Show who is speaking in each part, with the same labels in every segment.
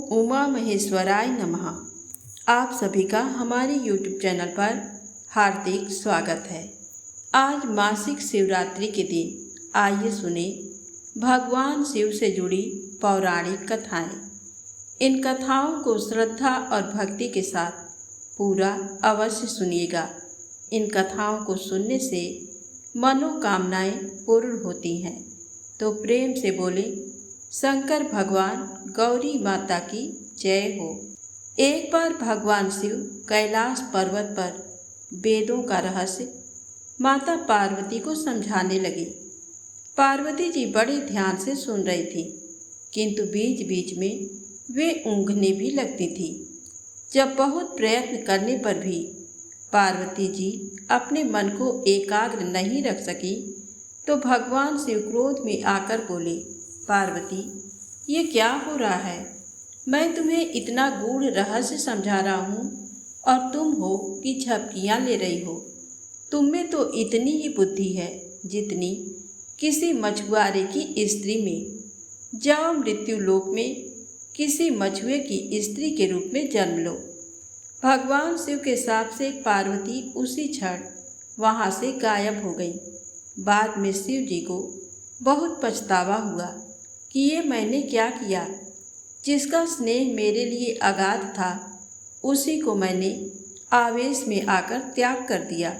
Speaker 1: उमा महेश्वराय नमः। आप सभी का हमारे YouTube चैनल पर हार्दिक स्वागत है। आज मासिक शिवरात्रि के दिन आइए सुने भगवान शिव से जुड़ी पौराणिक कथाएं। इन कथाओं को श्रद्धा और भक्ति के साथ पूरा अवश्य सुनिएगा। इन कथाओं को सुनने से मनोकामनाएं पूर्ण होती हैं। तो प्रेम से बोले शंकर भगवान गौरी माता की जय हो। एक बार भगवान शिव कैलाश पर्वत पर वेदों का रहस्य माता पार्वती को समझाने लगे। पार्वती जी बड़े ध्यान से सुन रही थी, किंतु बीच बीच में वे ऊँघने भी लगती थी। जब बहुत प्रयत्न करने पर भी पार्वती जी अपने मन को एकाग्र नहीं रख सकी, तो भगवान शिव क्रोध में आकर बोले, पार्वती, ये क्या हो रहा है? मैं तुम्हें इतना गूढ़ रहस्य समझा रहा हूँ और तुम हो कि झपकियाँ ले रही हो। तुम में तो इतनी ही बुद्धि है जितनी किसी मछुआरे की स्त्री में। जाओ मृत्यु लोक में किसी मछुए की स्त्री के रूप में जन्म लो। भगवान शिव के शाप से पार्वती उसी क्षण वहाँ से गायब हो गई। बाद में शिव जी को बहुत पछतावा हुआ कि ये मैंने क्या किया। जिसका स्नेह मेरे लिए अगाध था, उसी को मैंने आवेश में आकर त्याग कर दिया।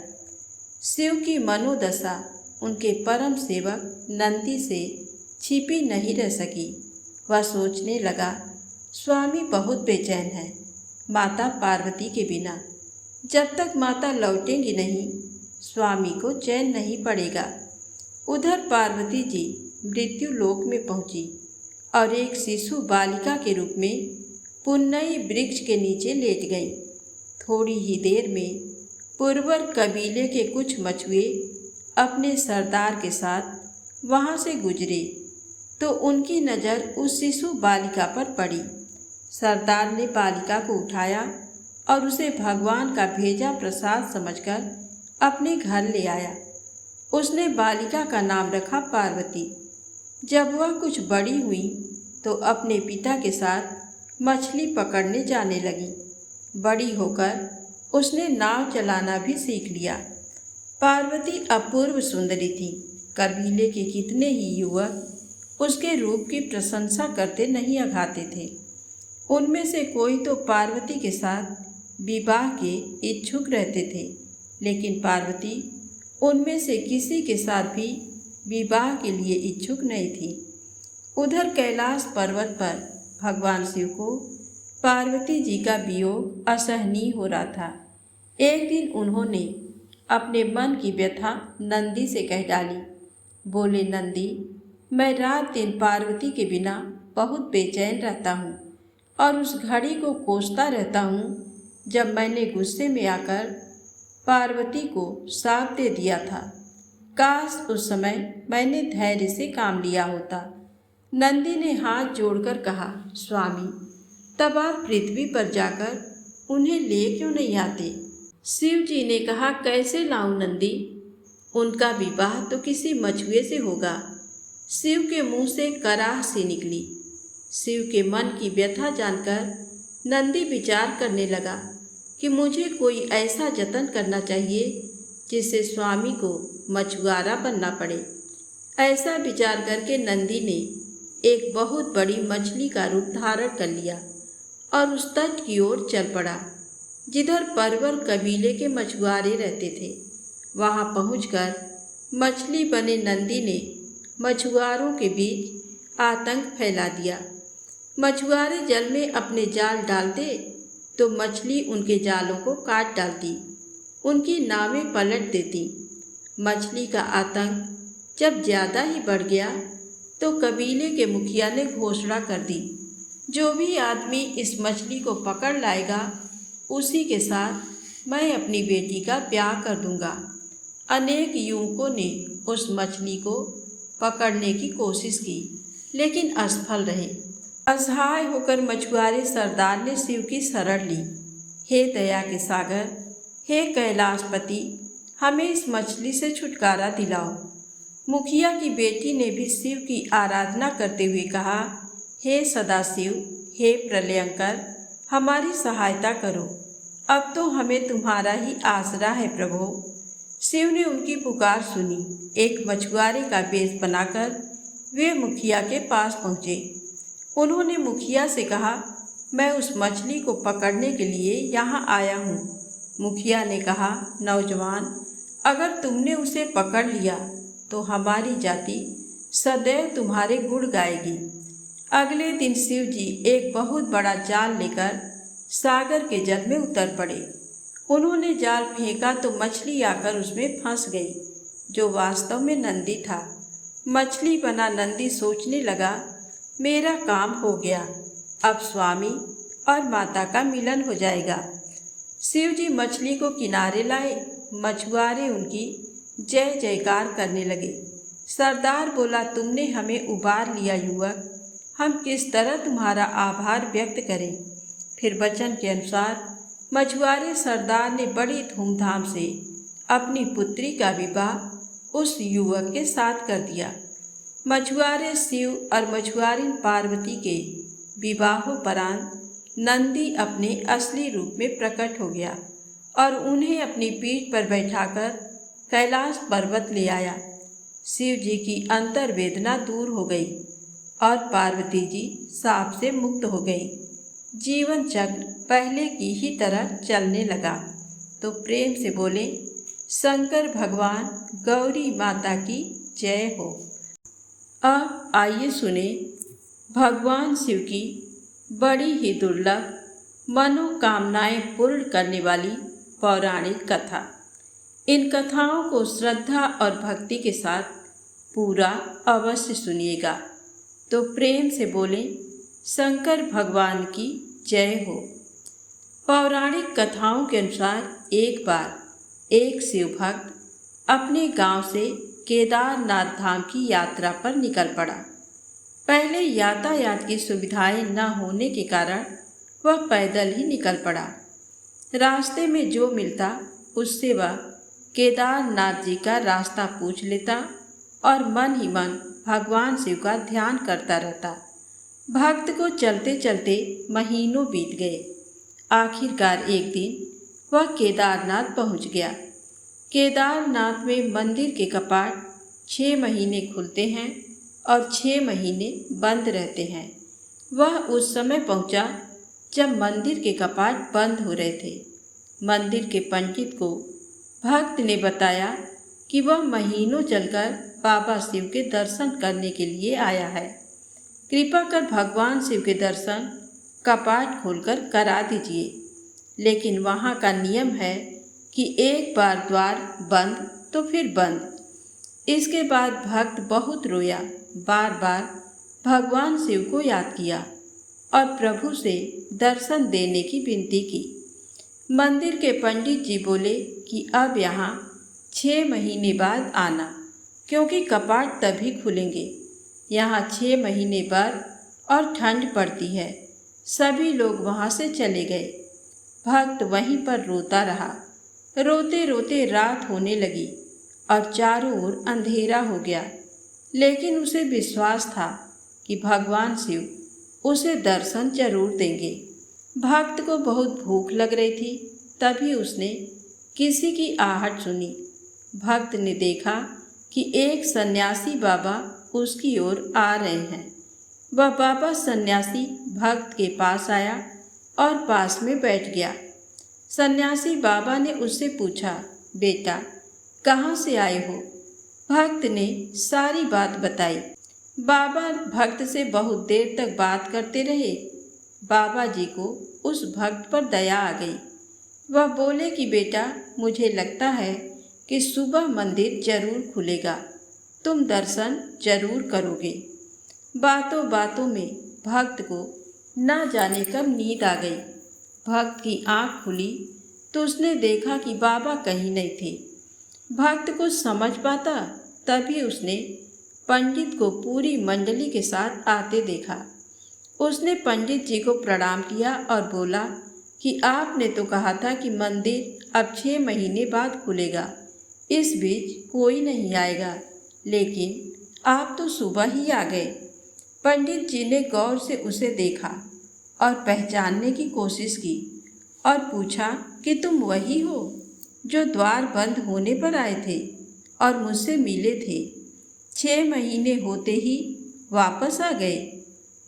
Speaker 1: शिव की मनोदशा उनके परम सेवक नंदी से छिपी नहीं रह सकी। वह सोचने लगा, स्वामी बहुत बेचैन है माता पार्वती के बिना। जब तक माता लौटेंगी नहीं, स्वामी को चैन नहीं पड़ेगा। उधर पार्वती जी मृत्यु लोक में पहुंची और एक शिशु बालिका के रूप में पुन्नई वृक्ष के नीचे लेट गई। थोड़ी ही देर में पुरवर कबीले के कुछ मछुए अपने सरदार के साथ वहां से गुजरे तो उनकी नज़र उस शिशु बालिका पर पड़ी। सरदार ने बालिका को उठाया और उसे भगवान का भेजा प्रसाद समझकर अपने घर ले आया। उसने बालिका का नाम रखा पार्वती। जब वह कुछ बड़ी हुई तो अपने पिता के साथ मछली पकड़ने जाने लगी। बड़ी होकर उसने नाव चलाना भी सीख लिया। पार्वती अपूर्व सुंदरी थी। कबीले के कितने ही युवक उसके रूप की प्रशंसा करते नहीं अघाते थे। उनमें से कोई तो पार्वती के साथ विवाह के इच्छुक रहते थे, लेकिन पार्वती उनमें से किसी के साथ भी विवाह के लिए इच्छुक नहीं थी। उधर कैलाश पर्वत पर भगवान शिव को पार्वती जी का वियोग असहनीय हो रहा था। एक दिन उन्होंने अपने मन की व्यथा नंदी से कह डाली। बोले, नंदी, मैं रात दिन पार्वती के बिना बहुत बेचैन रहता हूँ और उस घड़ी को कोसता रहता हूँ जब मैंने गुस्से में आकर पार्वती को शाप दे दिया था। काश उस समय मैंने धैर्य से काम लिया होता। नंदी ने हाथ जोड़कर कहा, स्वामी, तब आप पृथ्वी पर जाकर उन्हें ले क्यों नहीं आते? शिव जी ने कहा, कैसे लाऊं नंदी? उनका विवाह तो किसी मछुए से होगा। शिव के मुंह से कराह सी निकली। शिव के मन की व्यथा जानकर नंदी विचार करने लगा कि मुझे कोई ऐसा जतन करना चाहिए जिससे स्वामी को मछुआरा बनना पड़े। ऐसा विचार करके नंदी ने एक बहुत बड़ी मछली का रूप धारण कर लिया और उस तट की ओर चल पड़ा जिधर परवर कबीले के मछुआरे रहते थे। वहां पहुंचकर मछली बने नंदी ने मछुआरों के बीच आतंक फैला दिया। मछुआरे जल में अपने जाल डालते तो मछली उनके जालों को काट डालती, उनकी नावें पलट देती। मछली का आतंक जब ज़्यादा ही बढ़ गया तो कबीले के मुखिया ने घोषणा कर दी, जो भी आदमी इस मछली को पकड़ लाएगा उसी के साथ मैं अपनी बेटी का ब्याह कर दूंगा। अनेक युवकों ने उस मछली को पकड़ने की कोशिश की, लेकिन असफल रहे। असहाय होकर मछुआरे सरदार ने शिव की शरण ली। हे दया के सागर, हे कैलाशपति, हमें इस मछली से छुटकारा दिलाओ। मुखिया की बेटी ने भी शिव की आराधना करते हुए कहा, हे सदाशिव, हे प्रलयंकर, हमारी सहायता करो, अब तो हमें तुम्हारा ही आसरा है प्रभु। शिव ने उनकी पुकार सुनी। एक मछुआरे का वेश बनाकर वे मुखिया के पास पहुँचे। उन्होंने मुखिया से कहा, मैं उस मछली को पकड़ने के लिए यहाँ आया हूँ। मुखिया ने कहा, नौजवान, अगर तुमने उसे पकड़ लिया तो हमारी जाति सदैव तुम्हारे गुण गाएगी। अगले दिन शिव जी एक बहुत बड़ा जाल लेकर सागर के जल में उतर पड़े। उन्होंने जाल फेंका तो मछली आकर उसमें फंस गई, जो वास्तव में नंदी था। मछली बना नंदी सोचने लगा, मेरा काम हो गया, अब स्वामी और माता का मिलन हो जाएगा। शिव जी मछली को किनारे लाए। मछुआरे उनकी जय जयकार करने लगे। सरदार बोला, तुमने हमें उबार लिया युवक, हम किस तरह तुम्हारा आभार व्यक्त करें। फिर वचन के अनुसार मछुआरे सरदार ने बड़ी धूमधाम से अपनी पुत्री का विवाह उस युवक के साथ कर दिया। मछुआरे शिव और मछुआरी पार्वती के विवाहोपरांत नंदी अपने असली रूप में प्रकट हो गया और उन्हें अपनी पीठ पर बैठाकर कैलाश पर्वत ले आया। शिव जी की अंतर्वेदना दूर हो गई और पार्वती जी शाप से मुक्त हो गई। जीवन चक्र पहले की ही तरह चलने लगा। तो प्रेम से बोले, शंकर भगवान गौरी माता की जय हो। अब आइए सुने भगवान शिव की बड़ी ही दुर्लभ मनोकामनाएं पूर्ण करने वाली पौराणिक कथा। इन कथाओं को श्रद्धा और भक्ति के साथ पूरा अवश्य सुनिएगा। तो प्रेम से बोलें, शंकर भगवान की जय हो। पौराणिक कथाओं के अनुसार एक बार एक शिव भक्त अपने गांव से केदारनाथ धाम की यात्रा पर निकल पड़ा। पहले यातायात की सुविधाएं न होने के कारण वह पैदल ही निकल पड़ा। रास्ते में जो मिलता उससे वह केदारनाथ जी का रास्ता पूछ लेता और मन ही मन भगवान शिव का ध्यान करता रहता। भक्त को चलते चलते महीनों बीत गए। आखिरकार एक दिन वह केदारनाथ पहुंच गया। केदारनाथ में मंदिर के कपाट 6 महीने खुलते हैं और 6 महीने बंद रहते हैं। वह उस समय पहुंचा जब मंदिर के कपाट बंद हो रहे थे। मंदिर के पंडित को भक्त ने बताया कि वह महीनों चलकर बाबा शिव के दर्शन करने के लिए आया है। कृपा कर भगवान शिव के दर्शन कपाट खोलकर करा दीजिए। लेकिन वहाँ का नियम है कि एक बार द्वार बंद तो फिर बंद। इसके बाद भक्त बहुत रोया, बार बार भगवान शिव को याद किया और प्रभु से दर्शन देने की विनती की। मंदिर के पंडित जी बोले कि अब यहाँ 6 महीने बाद आना, क्योंकि कपाट तभी खुलेंगे। यहाँ 6 महीने बर्फ और ठंड पड़ती है। सभी लोग वहाँ से चले गए। भक्त वहीं पर रोता रहा। रोते रोते रात होने लगी और चारों ओर अंधेरा हो गया। लेकिन उसे विश्वास था कि भगवान शिव उसे दर्शन जरूर देंगे। भक्त को बहुत भूख लग रही थी, तभी उसने किसी की आहट सुनी। भक्त ने देखा कि एक सन्यासी बाबा उसकी ओर आ रहे हैं। वह बाबा सन्यासी भक्त के पास आया और पास में बैठ गया। सन्यासी बाबा ने उससे पूछा, बेटा कहाँ से आए हो? भक्त ने सारी बात बताई। बाबा भक्त से बहुत देर तक बात करते रहे। बाबा जी को उस भक्त पर दया आ गई। वह बोले कि बेटा, मुझे लगता है कि सुबह मंदिर जरूर खुलेगा, तुम दर्शन जरूर करोगे। बातों बातों में भक्त को न जाने कब नींद आ गई। भक्त की आंख खुली तो उसने देखा कि बाबा कहीं नहीं थे। भक्त को समझ पाता तभी उसने पंडित को पूरी मंडली के साथ आते देखा। उसने पंडित जी को प्रणाम किया और बोला कि आपने तो कहा था कि मंदिर अब 6 महीने बाद खुलेगा, इस बीच कोई नहीं आएगा, लेकिन आप तो सुबह ही आ गए। पंडित जी ने गौर से उसे देखा। और पहचानने की कोशिश की और पूछा कि तुम वही हो जो द्वार बंद होने पर आए थे और मुझसे मिले थे। 6 महीने होते ही वापस आ गए।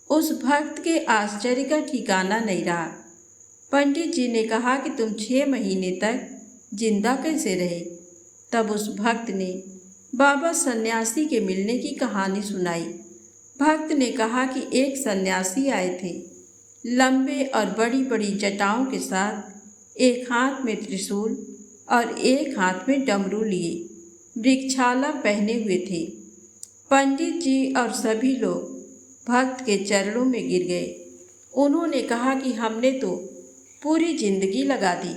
Speaker 1: उस भक्त के आश्चर्य का ठिकाना नहीं रहा। पंडित जी ने कहा कि तुम 6 महीने तक जिंदा कैसे रहे? तब उस भक्त ने बाबा सन्यासी के मिलने की कहानी सुनाई। भक्त ने कहा कि एक सन्यासी आए थे, लंबे और बड़ी बड़ी जटाओं के साथ, एक हाथ में त्रिशूल और एक हाथ में डमरू लिए, वृक्षाला पहने हुए थे। पंडित जी और सभी लोग भक्त के चरणों में गिर गए। उन्होंने कहा कि हमने तो पूरी जिंदगी लगा दी,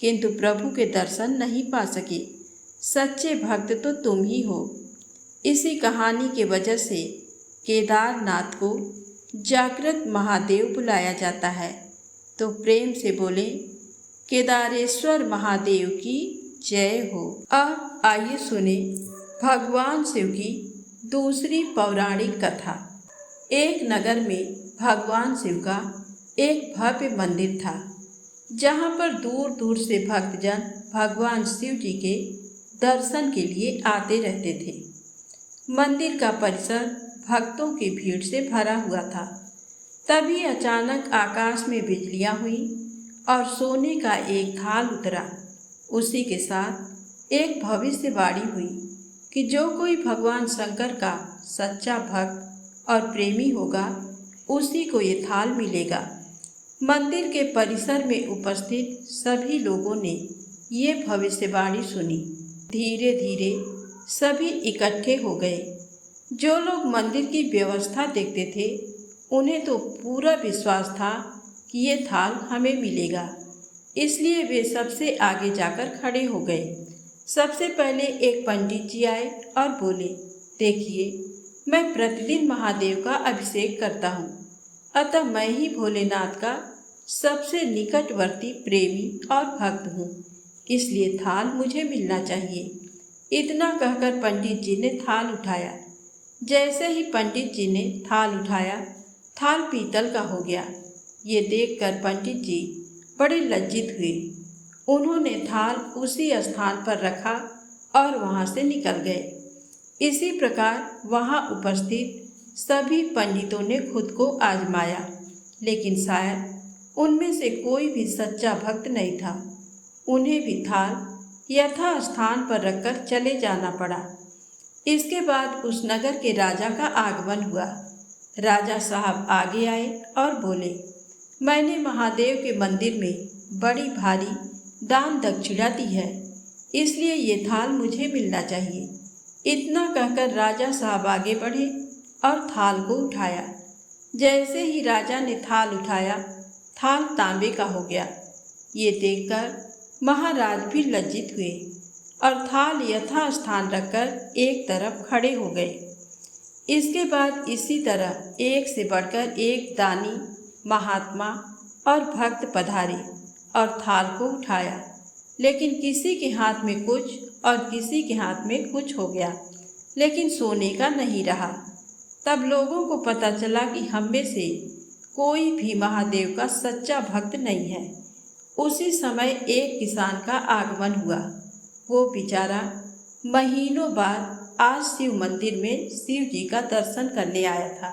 Speaker 1: किंतु प्रभु के दर्शन नहीं पा सके। सच्चे भक्त तो तुम ही हो। इसी कहानी के वजह से केदारनाथ को जागृत महादेव बुलाया जाता है। तो प्रेम से बोले, केदारेश्वर महादेव की जय हो। अब आइए सुने भगवान शिव की दूसरी पौराणिक कथा। एक नगर में भगवान शिव का एक भव्य मंदिर था, जहाँ पर दूर दूर से भक्तजन भगवान शिव जी के दर्शन के लिए आते रहते थे। मंदिर का परिसर भक्तों की भीड़ से भरा हुआ था। तभी अचानक आकाश में बिजलियां हुई और सोने का एक थाल उतरा। उसी के साथ एक भविष्यवाणी हुई कि जो कोई भगवान शंकर का सच्चा भक्त और प्रेमी होगा, उसी को ये थाल मिलेगा। मंदिर के परिसर में उपस्थित सभी लोगों ने ये भविष्यवाणी सुनी। धीरे धीरे सभी इकट्ठे हो गए। जो लोग मंदिर की व्यवस्था देखते थे, उन्हें तो पूरा विश्वास था कि ये थाल हमें मिलेगा, इसलिए वे सबसे आगे जाकर खड़े हो गए। सबसे पहले एक पंडित जी आए और बोले, देखिए, मैं प्रतिदिन महादेव का अभिषेक करता हूँ, अतः मैं ही भोलेनाथ का सबसे निकटवर्ती प्रेमी और भक्त हूँ, इसलिए थाल मुझे मिलना चाहिए। इतना कहकर पंडित जी ने थाल उठाया। जैसे ही पंडित जी ने थाल उठाया, थाल पीतल का हो गया। ये देखकर पंडित जी बड़े लज्जित हुए। उन्होंने थाल उसी स्थान पर रखा और वहाँ से निकल गए। इसी प्रकार वहाँ उपस्थित सभी पंडितों ने खुद को आजमाया, लेकिन शायद उनमें से कोई भी सच्चा भक्त नहीं था। उन्हें भी थाल यथा स्थान पर रखकर चले जाना पड़ा। इसके बाद उस नगर के राजा का आगमन हुआ। राजा साहब आगे आए और बोले, मैंने महादेव के मंदिर में बड़ी भारी दान दक्षिणा दी है, इसलिए ये थाल मुझे मिलना चाहिए। इतना कहकर राजा साहब आगे बढ़े और थाल को उठाया। जैसे ही राजा ने थाल उठाया, थाल तांबे का हो गया। ये देखकर महाराज भी लज्जित हुए और थाल यथा स्थान रखकर एक तरफ खड़े हो गए। इसके बाद इसी तरह एक से बढ़कर एक दानी, महात्मा और भक्त पधारे और थाल को उठाया, लेकिन किसी के हाथ में कुछ और किसी के हाथ में कुछ हो गया, लेकिन सोने का नहीं रहा। तब लोगों को पता चला कि हम में से कोई भी महादेव का सच्चा भक्त नहीं है। उसी समय एक किसान का आगमन हुआ। वो बेचारा महीनों बाद आज शिव मंदिर में शिव जी का दर्शन करने आया था।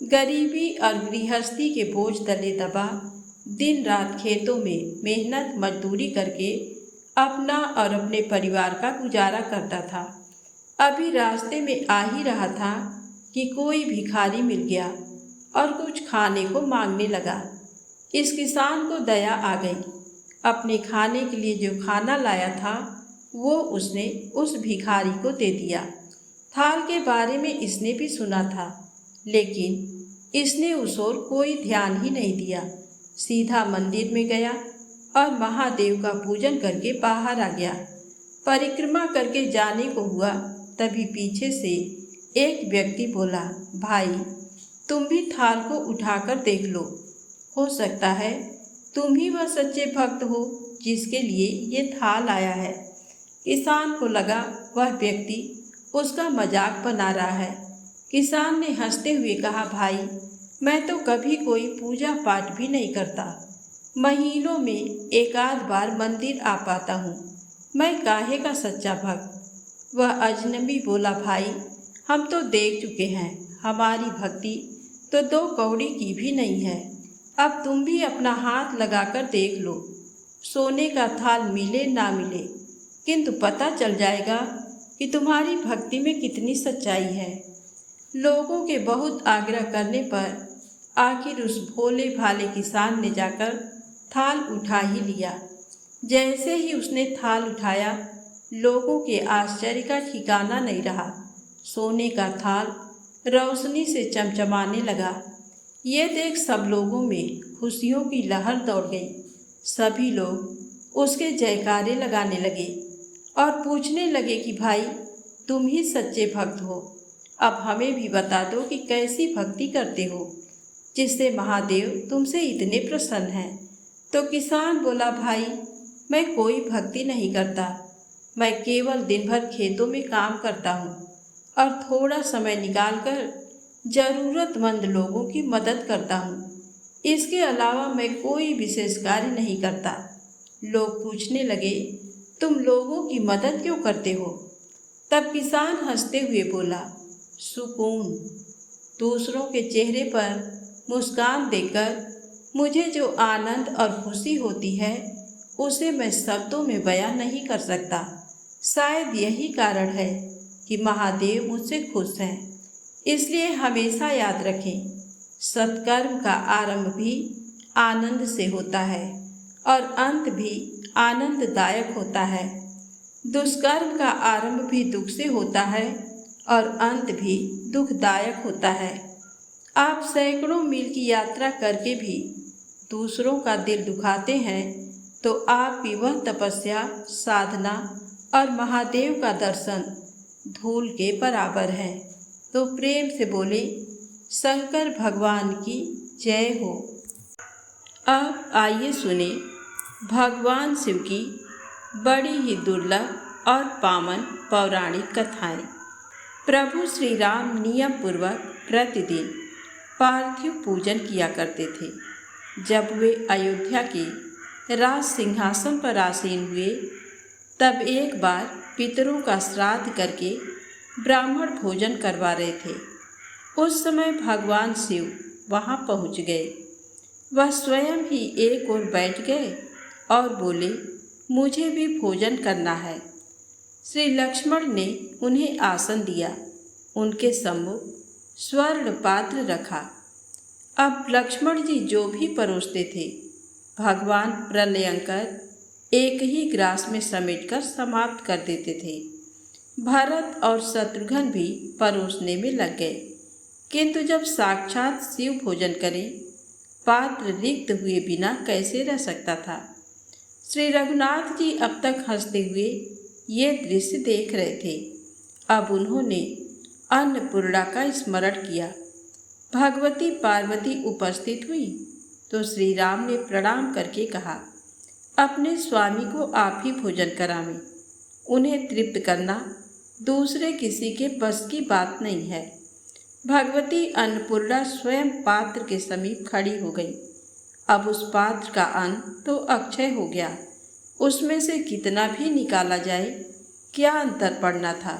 Speaker 1: गरीबी और गृहस्थी के बोझ तले दबा दिन रात खेतों में मेहनत मजदूरी करके अपना और अपने परिवार का गुजारा करता था। अभी रास्ते में आ ही रहा था कि कोई भिखारी मिल गया और कुछ खाने को मांगने लगा। इस किसान को दया आ गई। अपने खाने के लिए जो खाना लाया था, वो उसने उस भिखारी को दे दिया। थाल के बारे में इसने भी सुना था, लेकिन इसने उस ओर कोई ध्यान ही नहीं दिया। सीधा मंदिर में गया और महादेव का पूजन करके बाहर आ गया। परिक्रमा करके जाने को हुआ, तभी पीछे से एक व्यक्ति बोला, भाई, तुम भी थाल को उठाकर देख लो, हो सकता है तुम ही वह सच्चे भक्त हो जिसके लिए ये थाल आया है। किसान को लगा वह व्यक्ति उसका मजाक बना रहा है। किसान ने हंसते हुए कहा, भाई, मैं तो कभी कोई पूजा पाठ भी नहीं करता। महीनों में एक आध बार मंदिर आ पाता हूँ। मैं काहे का सच्चा भक्त। वह अजनबी बोला, भाई हम तो देख चुके हैं, हमारी भक्ति तो 2 कौड़ी की भी नहीं है। अब तुम भी अपना हाथ लगाकर देख लो। सोने का थाल मिले ना मिले, किंतु पता चल जाएगा कि तुम्हारी भक्ति में कितनी सच्चाई है। लोगों के बहुत आग्रह करने पर आखिर उस भोले भाले किसान ने जाकर थाल उठा ही लिया। जैसे ही उसने थाल उठाया, लोगों के आश्चर्य का ठिकाना नहीं रहा। सोने का थाल रोशनी से चमचमाने लगा। ये देख सब लोगों में खुशियों की लहर दौड़ गई। सभी लोग उसके जयकारे लगाने लगे और पूछने लगे कि भाई तुम ही सच्चे भक्त हो। अब हमें भी बता दो कि कैसी भक्ति करते हो जिससे महादेव तुमसे इतने प्रसन्न हैं। तो किसान बोला, भाई मैं कोई भक्ति नहीं करता। मैं केवल दिन भर खेतों में काम करता हूँ और थोड़ा समय निकालकर ज़रूरतमंद लोगों की मदद करता हूँ। इसके अलावा मैं कोई विशेष कार्य नहीं करता। लोग पूछने लगे, तुम लोगों की मदद क्यों करते हो? तब किसान हंसते हुए बोला, सुकून। दूसरों के चेहरे पर मुस्कान देखकर मुझे जो आनंद और खुशी होती है उसे मैं शब्दों में बयां नहीं कर सकता। शायद यही कारण है कि महादेव मुझसे खुश हैं। इसलिए हमेशा याद रखें, सत्कर्म का आरंभ भी आनंद से होता है और अंत भी आनंददायक होता है। दुष्कर्म का आरंभ भी दुख से होता है और अंत भी दुखदायक होता है। आप सैकड़ों मील की यात्रा करके भी दूसरों का दिल दुखाते हैं तो आपकी वह तपस्या, साधना और महादेव का दर्शन धूल के बराबर है। तो प्रेम से बोले, शंकर भगवान की जय हो। अब आइए सुने भगवान शिव की बड़ी ही दुर्लभ और पावन पौराणिक कथाएं। प्रभु श्री राम नियम पूर्वक प्रतिदिन पार्थिव पूजन किया करते थे। जब वे अयोध्या के राज सिंहासन पर आसीन हुए, तब एक बार पितरों का श्राद्ध करके ब्राह्मण भोजन करवा रहे थे। उस समय भगवान शिव वहां पहुंच गए। वह स्वयं ही एक ओर बैठ गए और बोले, मुझे भी भोजन करना है। श्री लक्ष्मण ने उन्हें आसन दिया। उनके सम्मुख स्वर्ण पात्र रखा। अब लक्ष्मण जी जो भी परोसते थे, भगवान प्रलयंकर एक ही ग्रास में समेटकर समाप्त कर देते थे। भरत और शत्रुघ्न भी परोसने में लग गए, किंतु जब साक्षात शिव भोजन करें, पात्र रिक्त हुए बिना कैसे रह सकता था। श्री रघुनाथ जी अब तक हंसते हुए ये दृश्य देख रहे थे। अब उन्होंने अन्नपूर्णा का स्मरण किया। भगवती पार्वती उपस्थित हुई तो श्री राम ने प्रणाम करके कहा, अपने स्वामी को आप ही भोजन करावें। उन्हें तृप्त करना दूसरे किसी के बस की बात नहीं है। भगवती अन्नपूर्णा स्वयं पात्र के समीप खड़ी हो गई। अब उस पात्र का अन्न तो अक्षय हो गया, उसमें से कितना भी निकाला जाए क्या अंतर पड़ना था।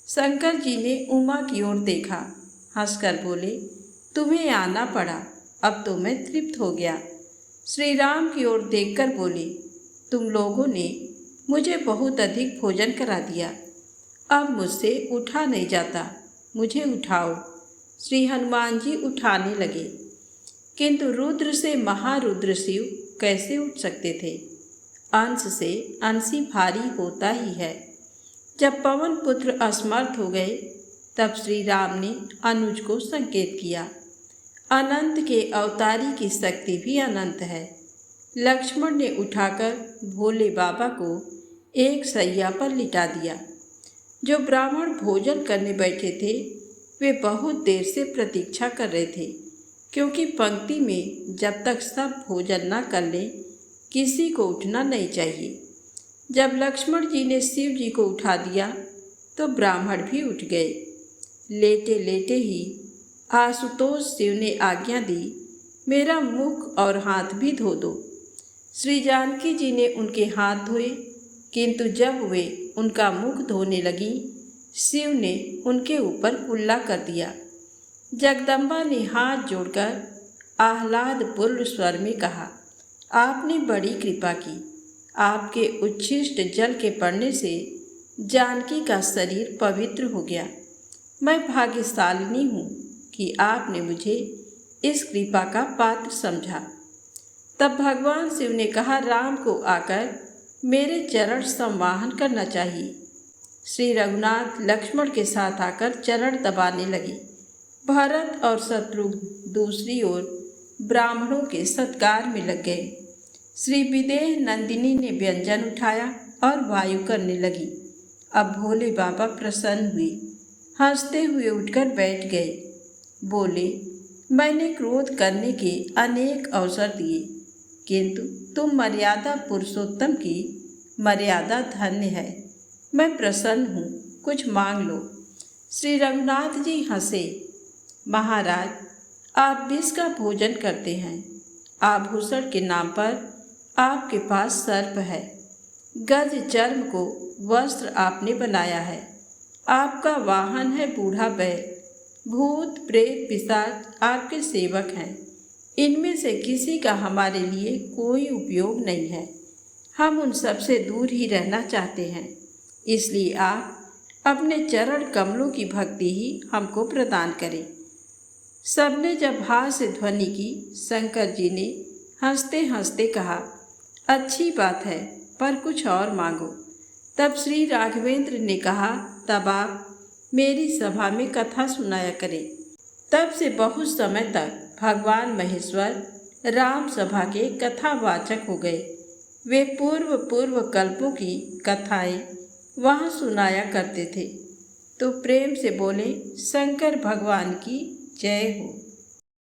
Speaker 1: शंकर जी ने उमा की ओर देखा, हंसकर बोले, तुम्हें आना पड़ा, अब तो मैं तृप्त हो गया। श्री राम की ओर देखकर बोले, तुम लोगों ने मुझे बहुत अधिक भोजन करा दिया, अब मुझसे उठा नहीं जाता, मुझे उठाओ। श्री हनुमान जी उठाने लगे, किंतु रुद्र से महारुद्र शिव कैसे उठ सकते थे। अंश से अंशी भारी होता ही है। जब पवन पुत्र असमर्थ हो गए, तब श्री राम ने अनुज को संकेत किया। अनंत के अवतारी की शक्ति भी अनंत है। लक्ष्मण ने उठाकर भोले बाबा को एक सैया पर लिटा दिया। जो ब्राह्मण भोजन करने बैठे थे, वे बहुत देर से प्रतीक्षा कर रहे थे, क्योंकि पंक्ति में जब तक सब भोजन न कर लें, किसी को उठना नहीं चाहिए। जब लक्ष्मण जी ने शिव जी को उठा दिया तो ब्राह्मण भी उठ गए। लेटे लेटे ही आशुतोष शिव ने आज्ञा दी, मेरा मुख और हाथ भी धो दो। श्री जानकी जी ने उनके हाथ धोए, किंतु जब वे उनका मुख धोने लगी, शिव ने उनके ऊपर कुल्ला कर दिया। जगदम्बा ने हाथ जोड़कर आह्लादपूर्ण स्वर में कहा, आपने बड़ी कृपा की। आपके उच्छिष्ट जल के पड़ने से जानकी का शरीर पवित्र हो गया। मैं भाग्यशालिनी हूँ कि आपने मुझे इस कृपा का पात्र समझा। तब भगवान शिव ने कहा, राम को आकर मेरे चरण संवाहन करना चाहिए। श्री रघुनाथ लक्ष्मण के साथ आकर चरण दबाने लगे। भरत और शत्रुघ्न दूसरी ओर ब्राह्मणों के सत्कार में लग गए। श्री विदेह नंदिनी ने व्यंजन उठाया और वायु करने लगी। अब भोले बाबा प्रसन्न हुए, हंसते हुए उठकर बैठ गए। बोले, मैंने क्रोध करने के अनेक अवसर दिए, किंतु तुम मर्यादा पुरुषोत्तम की मर्यादा धन्य है। मैं प्रसन्न हूँ, कुछ मांग लो। श्री रघुनाथ जी हंसे, महाराज, आप विष का भोजन करते हैं। आभूषण के नाम पर आपके पास सर्प है। गज चर्म को वस्त्र आपने बनाया है। आपका वाहन है बूढ़ा बैल। भूत प्रेत पिशाच आपके सेवक हैं। इनमें से किसी का हमारे लिए कोई उपयोग नहीं है। हम उन सबसे दूर ही रहना चाहते हैं। इसलिए आप अपने चरण कमलों की भक्ति ही हमको प्रदान करें। सबने जब हास्य ध्वनि की, शंकर जी ने हंसते हंसते कहा, अच्छी बात है, पर कुछ और मांगो। तब श्री राघवेंद्र ने कहा, तब आप मेरी सभा में कथा सुनाया करें। तब से बहुत समय तक भगवान महेश्वर राम सभा के कथावाचक हो गए। वे पूर्व कल्पों की कथाएं वहाँ सुनाया करते थे। तो प्रेम से बोले, शंकर भगवान की जय हो।